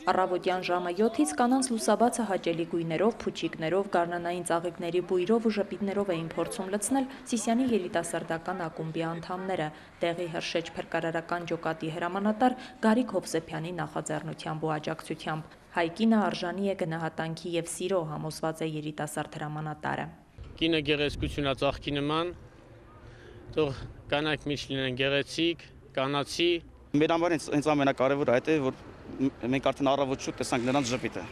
Առավոտյան ժամը 7-ից կանանց լուսաբացը հաճելի գույներով, փուչիկներով, գարնանային ծաղիկների բույրով ու ժպիտներով էին փորձում լցնել Սիսիանի երիտասարդական ակումբի անդամները, տեղի Հրշեջ փրկարարական ջոկատի հրամանատար Գարիկ Հովսեփյանի նախաձեռնությամբ ու աջակցությամբ։ Հայկինը արժանի է գնահատանքի եւ սիրո, համոզված է երիտասարդ հրամանատարը։ Կինը գեղեցկություն է ծաղկի նման, թող կանայք միշտ լինեն գեղեցիկ, կանացի։ Մեր համար հենց ամենակարևորը այդ է, որ մենք արդեն առավոտ շուտ տեսանք նրանց ժպիտը։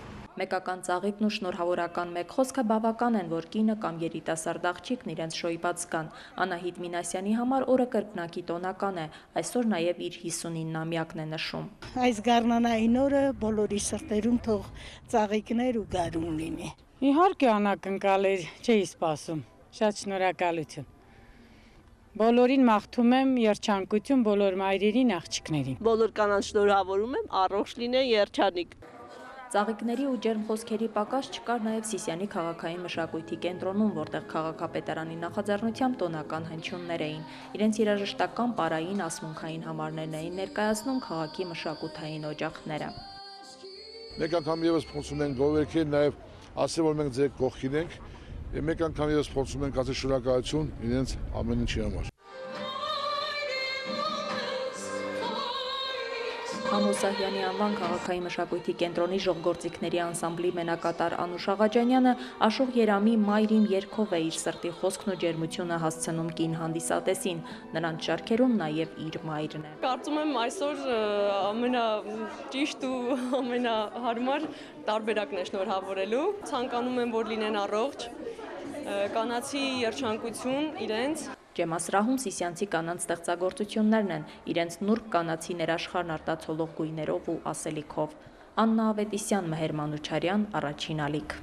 Մեկական ծաղիկն ու շնորհավորական մեկ խոսքը բավական են, որ կինը կամ երիտասարդ աղջիկն իրենց շոյված կան։ Անահիտ Մինասյանի համար օրը կրկնակի տոնական է, այսօր նաև իր 59-ամյակն է նշում։ Այս գարնանային օրը բոլորի սրտերում թող ծաղիկներ ու գարուն լինի։ Իհարկե անակնկալ է, չէի սպասում։ Շատ շնորհակալություն։ Բոլորին մաղթում եմ երջանկություն բոլոր մայրերին, աղջիկներին։ Բոլոր կանանց շնորհավորում եմ, առողջ լինեն, երջանիկ։ Ծաղիկների ու ջերմ խոսքերի պակաս չկար նաև Սիսիանի քաղաքային մշակույթի կենտրոնում, որտեղ քաղաքապետարանի նախաձեռնությամբ տոնական հնչյուններ էին։ Իրենց երաժշտական, պարային, ասմունքային համարներն էին ներկայացնում քաղաքի մշակութային օջախները։ Մեկ անգամ եւս փորձում ենք գովերքել, նաև ասել, որ մենք ձեր կողքին ենք, եւ մեկ անգամ եւս փորձում ենք ասել շնորհակալություն իրենց ամեն ինչի համար։ Համոսահյանի անվան քաղաքային մշակույթի կենտրոնի ժողգործիքների անսամբլի մենակատար Անուշ Աղաջանյանը Աշող Երամի «Մայրիմ» երգով է իր սրտի խոսքն ու ջերմությունը հասցնում կին հանդիսատեսին, նրանց շարքերում նաև իր մայրն է։ Կարծում եմ այսօր ամենաճիշտ ու ամենահարմար տարբերակն է շնորհավորելու։ Ցանկանում եմ, որ լինեն առողջ, կանացի երջանկություն իրենց։ Ջեմասրահում սիսիանցի կանանց ստեղծագործություններն են, իրենց նուրբ կանացի ներաշխարհն արտացոլող գույներով ու ասելիքով։ Աննա Ավետիսյան, Մհեր Մանուչարյան, Առաջին ալիք։